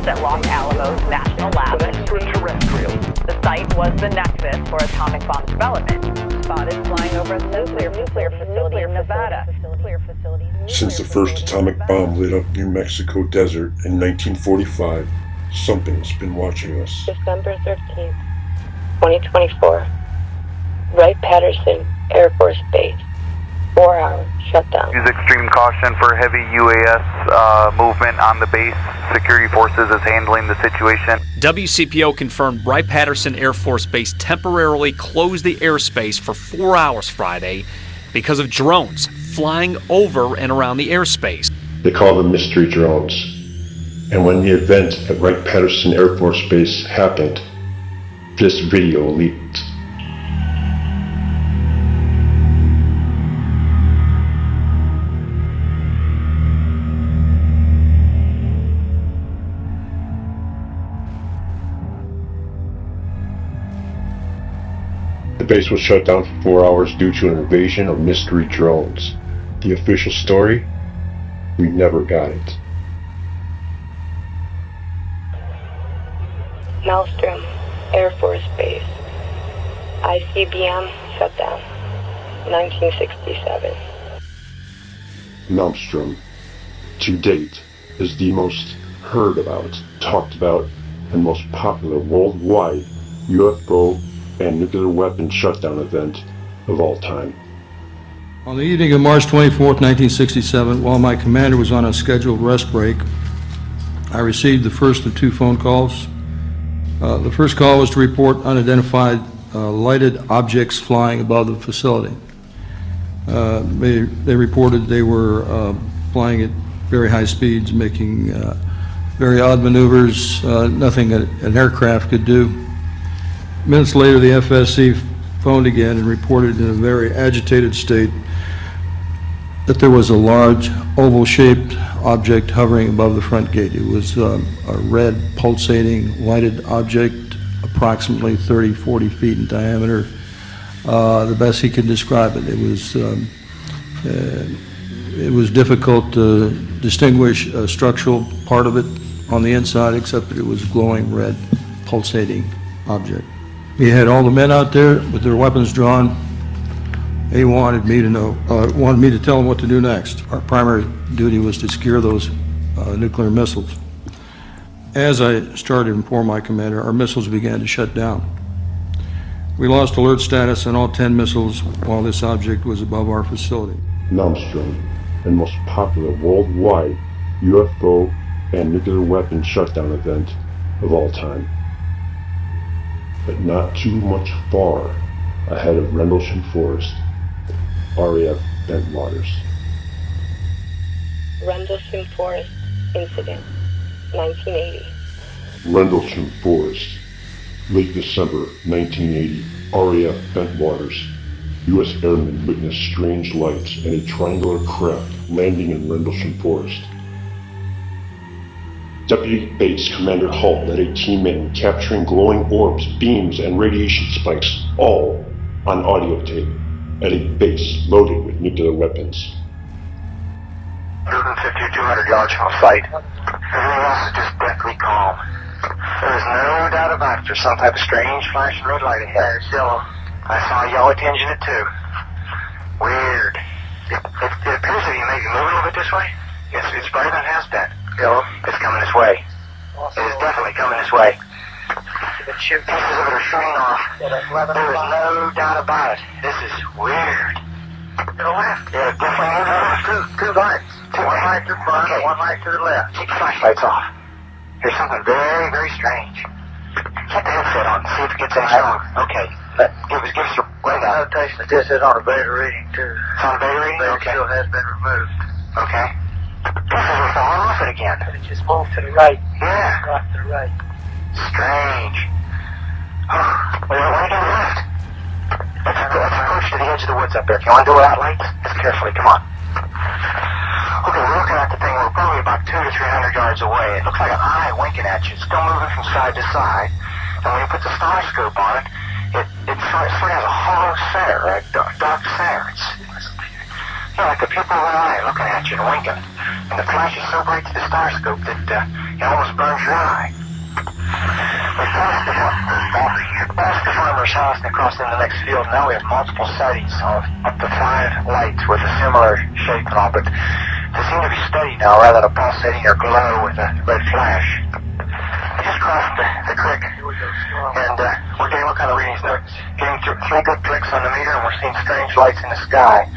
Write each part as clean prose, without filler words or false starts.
at Los Alamos National Lab. Extraterrestrial. The site was the nexus for atomic bomb development. Spotted flying over a nuclear facility in Nevada. Since the first atomic bomb lit up New Mexico desert in 1945, something's been watching us. December 13th, 2024. Wright-Patterson Air Force Base. 4-hour shutdown. Use extreme caution for heavy UAS movement on the base. Security forces is handling the situation. WCPO confirmed Wright-Patterson Air Force Base temporarily closed the airspace for 4 hours Friday because of drones flying over and around the airspace. They call them mystery drones. And when the event at Wright-Patterson Air Force Base happened, this video leaked. The base was shut down for 4 hours due to an invasion of mystery drones. The official story? We never got it. Malmstrom Air Force Base. ICBM shutdown. 1967. Malmstrom, to date, is the most heard about, talked about, and most popular worldwide UFO and nuclear weapon shutdown event of all time. On the evening of March 24, 1967, while my commander was on a scheduled rest break, I received the first of 2 phone calls. The first call was to report unidentified lighted objects flying above the facility. They reported they were flying at very high speeds, making very odd maneuvers, nothing an aircraft could do. Minutes later, the FSC phoned again and reported in a very agitated state that there was a large oval-shaped object hovering above the front gate. It was a red, pulsating, lighted object, approximately 30-40 feet in diameter. The best he could describe it. It was difficult to distinguish a structural part of it on the inside, except that it was glowing red, pulsating object. He had all the men out there with their weapons drawn. He wanted me to tell him what to do next. Our primary duty was to secure those nuclear missiles. As I started to inform my commander, our missiles began to shut down. We lost alert status on all 10 missiles while this object was above our facility. Malmstrom, the most popular worldwide UFO and nuclear weapon shutdown event of all time. But not too much far ahead of Rendlesham Forest, RAF Bentwaters. Rendlesham Forest incident, 1980. Rendlesham Forest, late December 1980, RAF Bentwaters. U.S. airmen witnessed strange lights and a triangular craft landing in Rendlesham Forest. Deputy Base Commander Halt led a team in, capturing glowing orbs, beams, and radiation spikes, all on audio tape, at a base loaded with nuclear weapons. 150 to 200 yards from site. Everything else is just deathly calm. There's no doubt about it. There's some type of strange flashing red light ahead. There's yellow. I saw a yellow tinge in it too. Weird. It appears to be maybe moving a little bit this way. Yes, it's brighter than it has been. Yellow. It's coming this way. It is definitely coming this way. Pieces of it are shooting off. There is no doubt about it. This is weird. To the left. Yeah, definitely. Two lights. One light to the front, okay. One light to the left. Keep the flashlights off. Here's something very, very strange. Get the headset on and see if it gets any stronger. Okay. Give us your way out. Notation that this is on a beta reading too. It's on a beta reading? Beta okay. Still has been removed. Okay. Pieces are falling off it again. It just moved to the right. Yeah. Off to the right. Strange. Oh, why don't you go left? Let's approach to the edge of the woods up there. If you want to do it without lights, just carefully. Come on. Okay, we're looking at the thing. We're probably about 200 to 300 yards away. It looks like an eye winking at you. It's still moving from side to side. And when you put the star scope on it, it sort of has a hollow center, a dark center. It's like the pupil of an eye looking at you and winking. And the flash is so bright to the star scope that You almost burned your eye. We passed the farmer's house and across in the next field. Now we have multiple sightings of up to 5 lights with a similar shape and all, but they seem to be steady now rather than pulsating or glow with a red flash. We just crossed the creek, and we're getting what kind of readings now? Getting 3 good clicks on the meter, and we're seeing strange lights in the sky.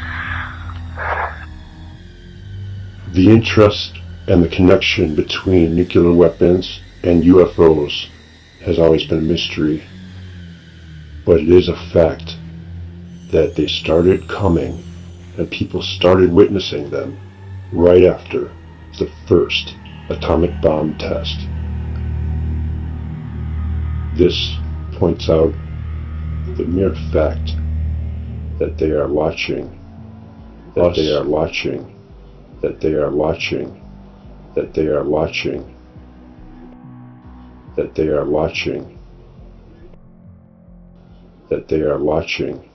The interest and the connection between nuclear weapons and UFOs has always been a mystery, but it is a fact that they started coming and people started witnessing them right after the first atomic bomb test. This points out the mere fact that they are watching, that they are watching, that they are watching, that they are watching, that they are watching, that they are watching,